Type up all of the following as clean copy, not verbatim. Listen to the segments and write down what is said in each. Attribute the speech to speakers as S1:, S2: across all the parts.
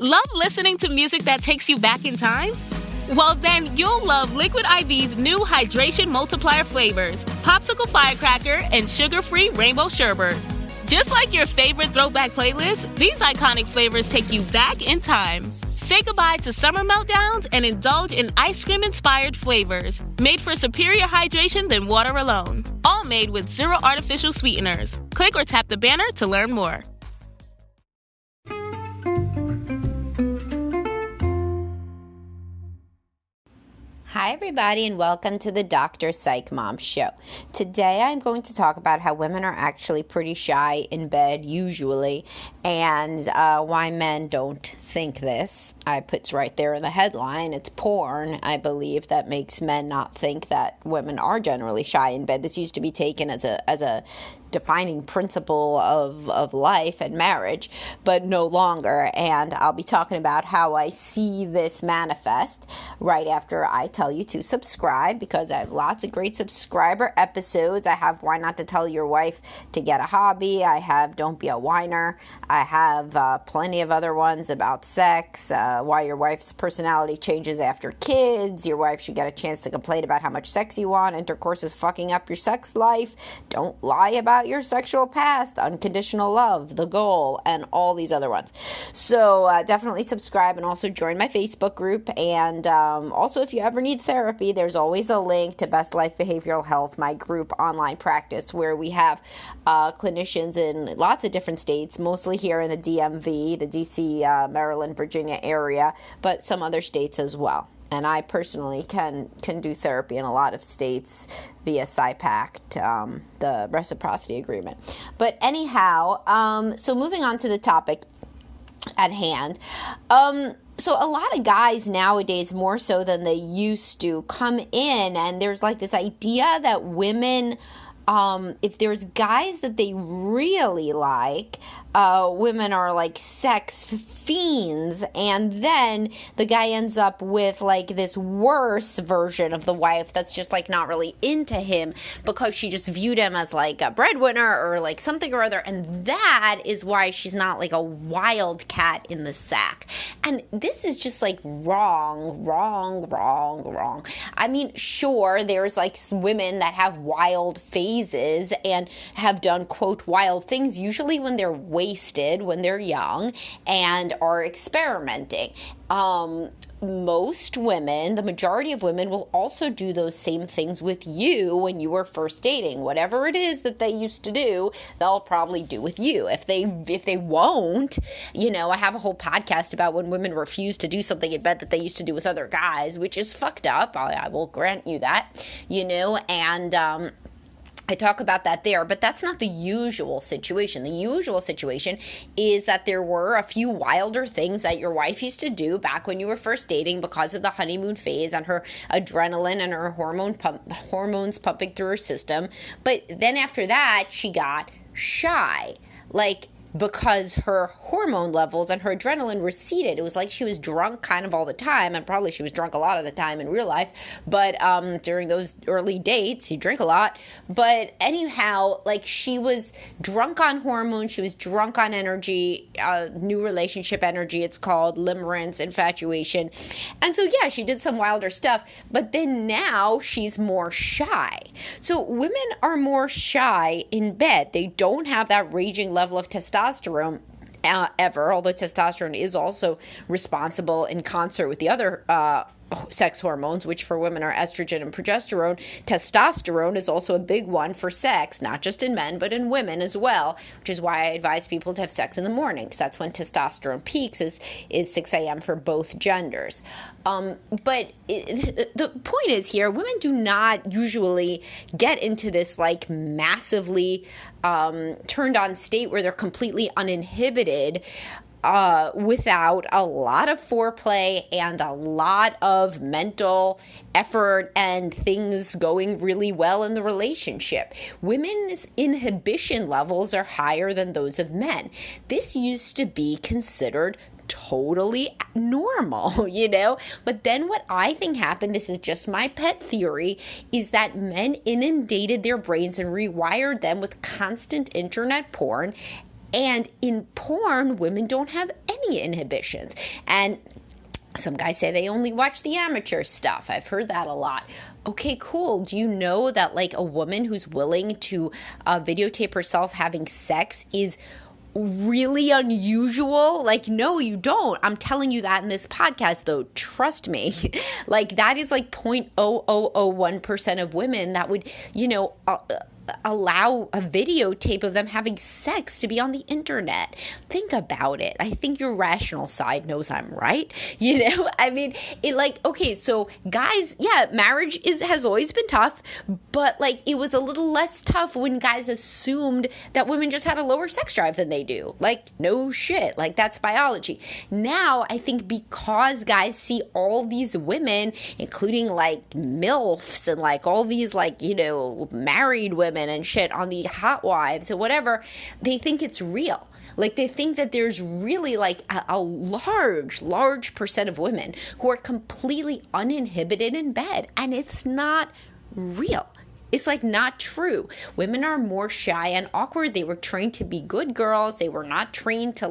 S1: Love listening to music that takes you back in time? Well, then you'll love Liquid IV's new hydration multiplier flavors, Popsicle Firecracker and sugar-free Rainbow Sherbet. Just like your favorite throwback playlist, these iconic flavors take you back in time. Say goodbye to summer meltdowns and indulge in ice cream-inspired flavors, made for superior hydration than water alone. All made with zero artificial sweeteners. Click or tap the banner to learn more.
S2: Hi, everybody, and welcome to the Dr. Psych Mom Show. Today, I'm going to talk about how women are actually pretty shy in bed, usually, and why men don't think this. I put right there in the headline, it's porn, I believe, that makes men not think that women are generally shy in bed. This used to be taken as a defining principle of life and marriage, but no longer. And I'll be talking about how I see this manifest right after I tell you to subscribe, because I have lots of great subscriber episodes. I have Why Not to Tell Your Wife to Get a Hobby. I have Don't Be a Whiner. I have plenty of other ones about sex, why your wife's personality changes after kids. Your wife should get a chance to complain about how much sex you want. Intercourse is fucking up your sex life. Don't lie about your sexual past. Unconditional love, the goal, and all these other ones. So definitely subscribe and also join my Facebook group. And also, if you ever need therapy, there's always a link to Best Life Behavioral Health, my group online practice, where we have clinicians in lots of different states, mostly here in the DMV, the DC, Maryland, Virginia area, but some other states as well. And I personally can do therapy in a lot of states via SIPACT, the reciprocity agreement. But anyhow, so moving on to the topic at hand. So a lot of guys nowadays, more so than they used to, come in, and there's like this idea that women, if there's guys that they really like, women are like sex fiends, and then the guy ends up with like this worse version of the wife that's just like not really into him because she just viewed him as like a breadwinner or like something or other, and that is why she's not like a wild cat in the sack. And this is just like wrong. I mean, sure, there's like women that have wild phases and have done, quote, wild things, usually when they're wasted, when they're young, and are experimenting. Most women, the majority of women, will also do those same things with you when you were first dating. Whatever it is that they used to do, they'll probably do with you. If they won't, I have a whole podcast about when women refuse to do something in bed that they used to do with other guys, which is fucked up. I will grant you that, and I talk about that there, but that's not the usual situation. The usual situation is that there were a few wilder things that your wife used to do back when you were first dating because of the honeymoon phase and her adrenaline and her hormones pumping through her system. But then after that, she got shy. Because her hormone levels and her adrenaline receded. It was like she was drunk kind of all the time, and probably she was drunk a lot of the time in real life, but during those early dates, you drink a lot. But anyhow, she was drunk on hormones, she was drunk on energy, new relationship energy, it's called limerence, infatuation. And so, yeah, she did some wilder stuff, but then now she's more shy. So women are more shy in bed. They don't have that raging level of testosterone ever, although testosterone is also responsible in concert with the other sex hormones, which for women are estrogen and progesterone. Testosterone is also a big one for sex, not just in men, but in women as well, which is why I advise people to have sex in the morning, because that's when testosterone peaks, is 6 a.m. for both genders. But the point is here, women do not usually get into this massively turned on state where they're completely uninhibited without a lot of foreplay and a lot of mental effort and things going really well in the relationship. Women's inhibition levels are higher than those of men. This used to be considered totally normal, But then what I think happened, this is just my pet theory, is that men inundated their brains and rewired them with constant internet porn. And in porn, women don't have any any inhibitions. And some guys say they only watch the amateur stuff. I've heard that a lot. Okay, cool. Do you know that like a woman who's willing to videotape herself having sex is really unusual? Like, no, you don't. I'm telling you that in this podcast, though. Trust me. Like, that is like 0.0001% of women that would, allow a videotape of them having sex to be on the internet. Think about it. I think your rational side knows I'm right. I mean, okay, so guys, yeah, marriage has always been tough, but like it was a little less tough when guys assumed that women just had a lower sex drive than they do. Like, no shit. Like, that's biology. Now, I think because guys see all these women, including like MILFs and like all these like, married women and shit on the Hot Wives and whatever, they think it's real. Like, they think that there's really like a large percent of women who are completely uninhibited in bed, and it's not real. It's like not true. Women are more shy and awkward. They were trained to be good girls. They were not trained to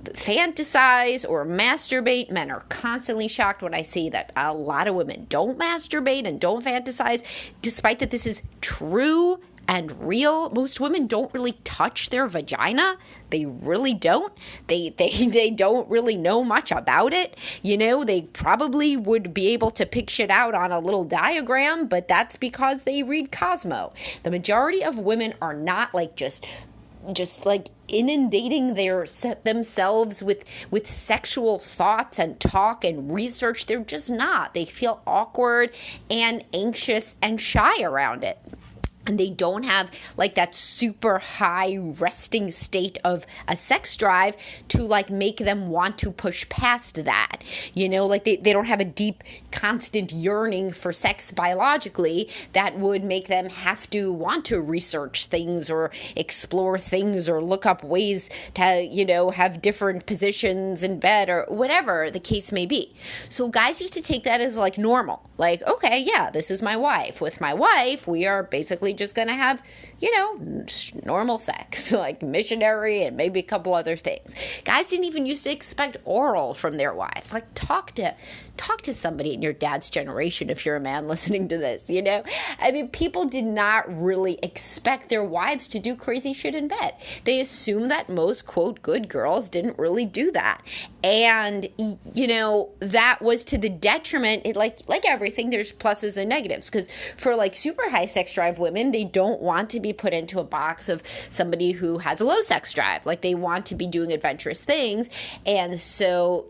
S2: fantasize or masturbate. Men are constantly shocked when I say that a lot of women don't masturbate and don't fantasize, despite that this is true and real. Most women don't really touch their vagina. They really don't. They don't really know much about it. They probably would be able to pick shit out on a little diagram, but that's because they read Cosmo. The majority of women are not like just like inundating themselves with sexual thoughts and talk and research. They're just not. They feel awkward and anxious and shy around it. And they don't have like that super high resting state of a sex drive to like make them want to push past that. Like they don't have a deep, constant yearning for sex biologically that would make them have to want to research things or explore things or look up ways to, have different positions in bed or whatever the case may be. So guys used to take that as like normal. Like, okay, yeah, this is my wife. With my wife, we are basically just going to have, normal sex, like missionary and maybe a couple other things. Guys didn't even used to expect oral from their wives. Like, talk to somebody in your dad's generation if you're a man listening to this, I mean, people did not really expect their wives to do crazy shit in bed. They assumed that most, quote, good girls didn't really do that. And, that was to the detriment. Like everything, there's pluses and negatives. Because for like super high sex drive women, they don't want to be put into a box of somebody who has a low sex drive. Like, they want to be doing adventurous things. And so,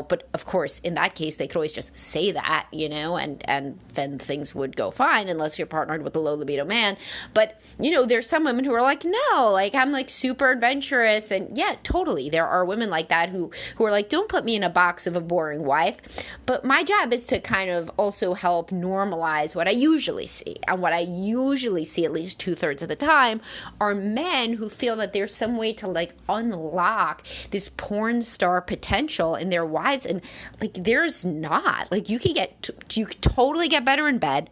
S2: but of course, in that case, they could always just say that, and then things would go fine unless you're partnered with a low libido man. But, there's some women who are like, no, like, I'm like super adventurous. And yeah, totally. There are women like that who are like, don't put me in a box of a boring wife. But my job is to kind of also help normalize what I usually see. And what I usually see, at least 2/3 of the time, are men who feel that there's some way to like unlock this porn star potential in their wives. And like, there's not. Like, you could totally get better in bed.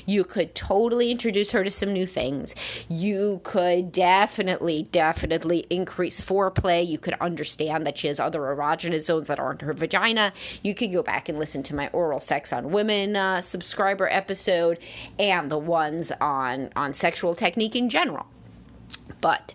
S2: You could totally introduce her to some new things. You could definitely increase foreplay. You could understand that she has other erogenous zones that aren't her vagina. You could go back and listen to my oral sex on women subscriber episode and the ones on sexual technique in general. But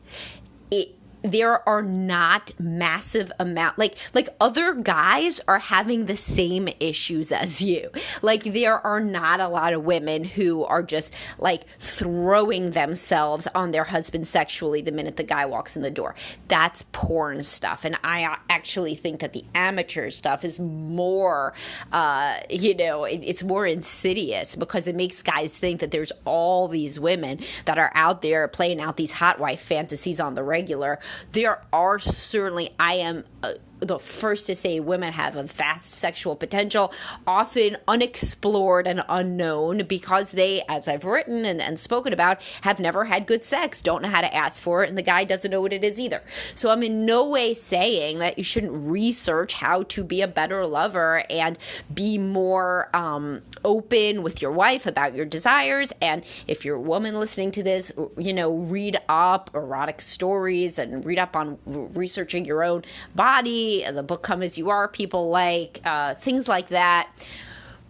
S2: there are not massive amount, like other guys are having the same issues as you. Like, there are not a lot of women who are just like throwing themselves on their husband sexually the minute the guy walks in the door. That's porn stuff. And I actually think that the amateur stuff is more, it's more insidious because it makes guys think that there's all these women that are out there playing out these hot wife fantasies on the regular. There are certainly, I am the first to say women have a vast sexual potential, often unexplored and unknown, because they, as I've written and spoken about, have never had good sex, don't know how to ask for it, and the guy doesn't know what it is either. So I'm in no way saying that you shouldn't research how to be a better lover and be more open with your wife about your desires. And if you're a woman listening to this, read up erotic stories and read up on researching your own body. The book Come As You Are, people like things like that.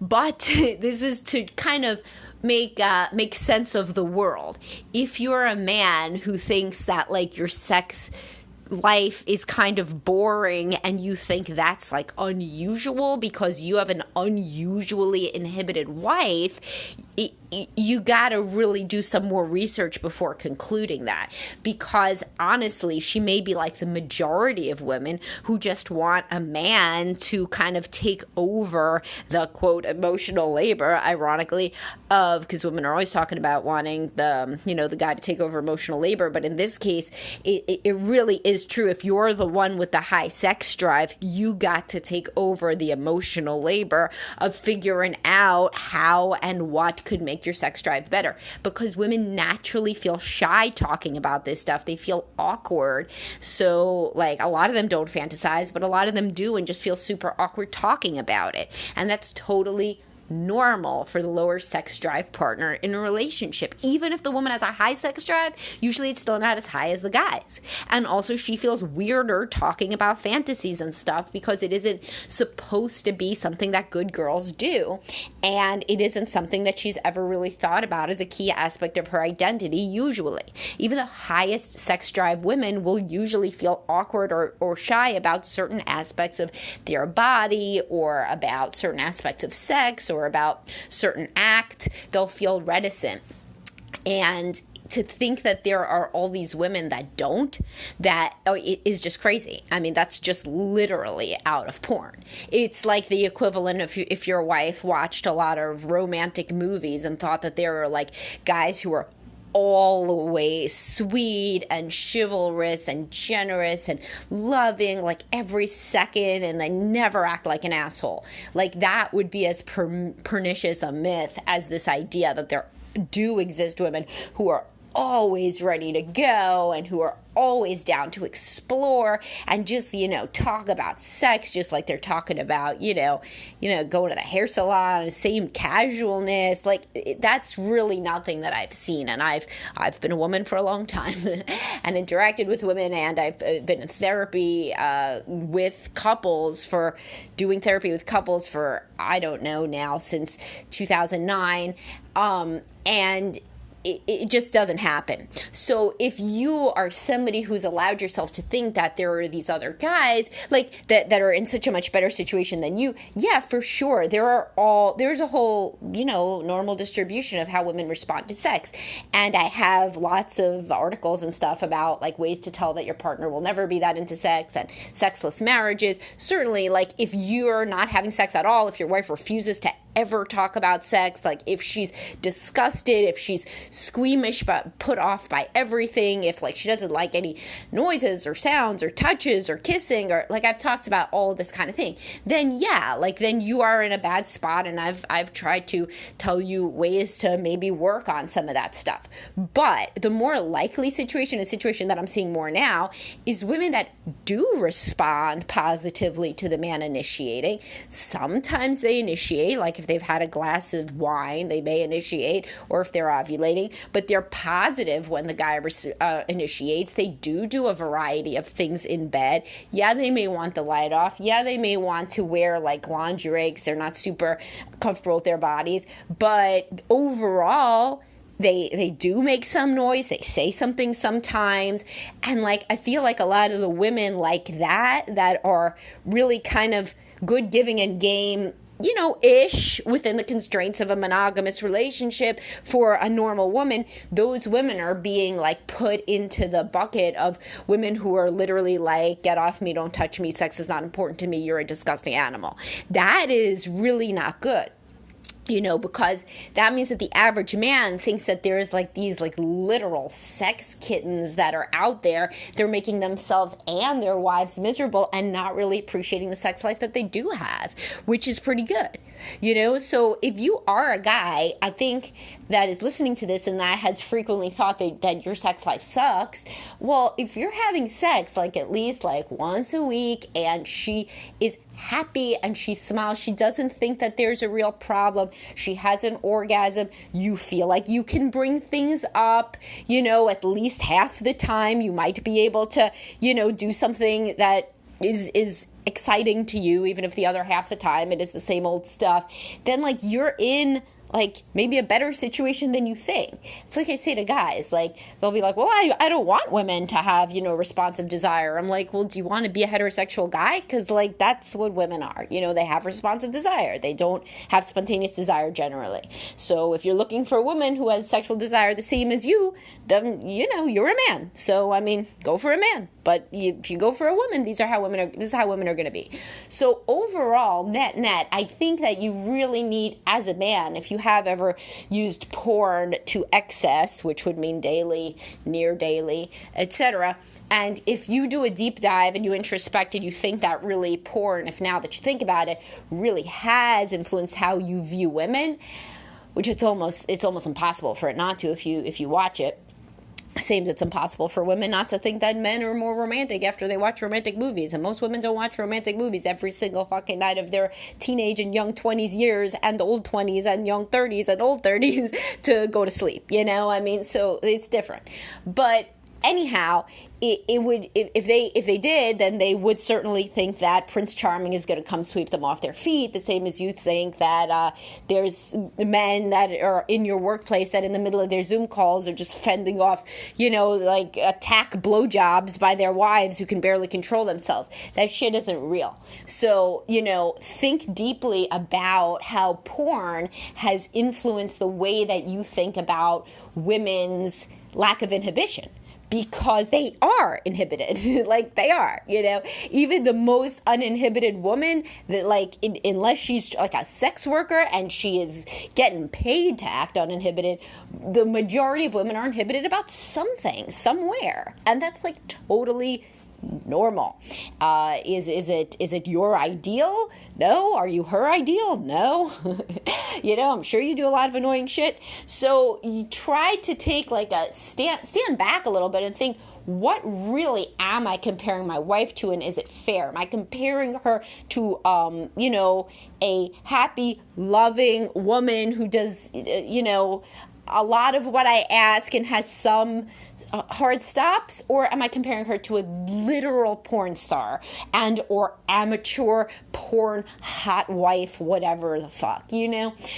S2: But this is to kind of make sense of the world. If you're a man who thinks that like your sex life is kind of boring and you think that's like unusual because you have an unusually inhibited wife, you gotta really do some more research before concluding that, because honestly, she may be like the majority of women who just want a man to kind of take over the quote emotional labor, ironically, because women are always talking about wanting the guy to take over emotional labor, but in this case, it really is true. If you're the one with the high sex drive, you got to take over the emotional labor of figuring out how and what could make your sex drive better, because women naturally feel shy talking about this stuff. They feel awkward. So like a lot of them don't fantasize, but a lot of them do and just feel super awkward talking about it. And that's totally normal for the lower sex drive partner in a relationship. Even if the woman has a high sex drive, usually it's still not as high as the guys. And also she feels weirder talking about fantasies and stuff because it isn't supposed to be something that good girls do. And it isn't something that she's ever really thought about as a key aspect of her identity, usually. Even the highest sex drive women will usually feel awkward or shy about certain aspects of their body or about certain aspects of sex or about certain act. They'll feel reticent. And to think that there are all these women that don't, it is just crazy. I mean, that's just literally out of porn. It's like the equivalent of if your wife watched a lot of romantic movies and thought that there were like guys who were always sweet and chivalrous and generous and loving like every second, and they never act like an asshole. Like that would be as pernicious a myth as this idea that there do exist women who are always ready to go and who are always down to explore and just, talk about sex just like they're talking about, going to the hair salon, same casualness. Like that's really nothing that I've seen. And I've been a woman for a long time and interacted with women, and I've been in therapy with couples for doing therapy with couples for, I don't know now, since 2009. And it just doesn't happen. So if you are somebody who's allowed yourself to think that there are these other guys like that are in such a much better situation than you, yeah, for sure. There's a whole, normal distribution of how women respond to sex. And I have lots of articles and stuff about like ways to tell that your partner will never be that into sex and sexless marriages. Certainly, like if you're not having sex at all, if your wife refuses to ever talk about sex, like if she's disgusted, if she's squeamish but put off by everything, if like she doesn't like any noises or sounds or touches or kissing, or like I've talked about all of this kind of thing, then yeah, like then you are in a bad spot, and I've tried to tell you ways to maybe work on some of that stuff. But the more likely situation, a situation that I'm seeing more now, is women that do respond positively to the man initiating. Sometimes they initiate, like if they've had a glass of wine, they may initiate, or if they're ovulating, but they're positive when the guy initiates. They do a variety of things in bed. Yeah, they may want the light off. Yeah, they may want to wear like lingerie because they're not super comfortable with their bodies. But overall, they do make some noise. They say something sometimes. And like, I feel like a lot of the women like that are really kind of good giving and game, ish within the constraints of a monogamous relationship for a normal woman, those women are being like put into the bucket of women who are literally like, get off me, don't touch me, sex is not important to me, you're a disgusting animal. That is really not good. Because that means that the average man thinks that there's like these like literal sex kittens that are out there. They're making themselves and their wives miserable and not really appreciating the sex life that they do have, which is pretty good. So if you are a guy, I think, that is listening to this and that has frequently thought that your sex life sucks, well, if you're having sex like at least like once a week and she is happy and she smiles, she doesn't think that there's a real problem, she has an orgasm, you feel like you can bring things up, at least half the time you might be able to, do something that is exciting to you, even if the other half the time it is the same old stuff, then like you're in like maybe a better situation than you think. It's like I say to guys, like they'll be like, well, I don't want women to have, responsive desire. I'm like, well, do you want to be a heterosexual guy? Because like that's what women are. They have responsive desire. They don't have spontaneous desire generally. So if you're looking for a woman who has sexual desire the same as you, then you're a man. So I mean, go for a man. But if you go for a woman, this is how women are going to be. So overall, net, I think that you really need, as a man, if you have ever used porn to excess, which would mean daily, near daily, etc., and if you do a deep dive and you introspect and you think that really porn, if now that you think about it, really has influenced how you view women, which it's almost impossible for it not to if you watch it. Same as it's impossible for women not to think that men are more romantic after they watch romantic movies. And most women don't watch romantic movies every single fucking night of their teenage and young 20s years and old 20s and young 30s and old 30s to go to sleep. So it's different. But anyhow, it would, if they did, then they would certainly think that Prince Charming is going to come sweep them off their feet, the same as you think that there's men that are in your workplace that in the middle of their Zoom calls are just fending off, like attack blowjobs by their wives who can barely control themselves. That shit isn't real. So, think deeply about how porn has influenced the way that you think about women's lack of inhibition. Because they are inhibited, like they are, even the most uninhibited woman that unless she's like a sex worker and she is getting paid to act uninhibited, the majority of women are inhibited about something, somewhere. And that's like totally normal. Is it your ideal? No. Are you her ideal? No. I'm sure you do a lot of annoying shit. So you try to take like a stand back a little bit and think, what really am I comparing my wife to, and is it fair? Am I comparing her to, a happy, loving woman who does, a lot of what I ask and has some hard stops, or am I comparing her to a literal porn star and or amateur porn hot wife, whatever the fuck,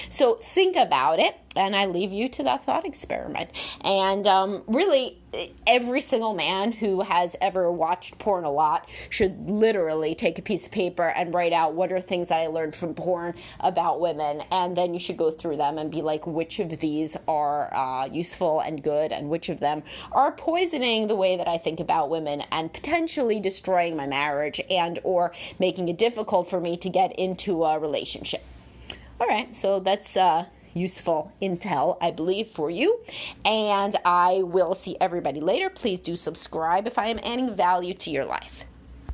S2: So think about it, and I leave you to that thought experiment. And really, every single man who has ever watched porn a lot should literally take a piece of paper and write out what are things that I learned from porn about women, and then you should go through them and be like, which of these are useful and good, and which of them are poisoning the way that I think about women and potentially destroying my marriage and or making it difficult for me to get into a relationship. All right, so that's useful intel, I believe, for you. And I will see everybody later. Please do subscribe if I am adding value to your life.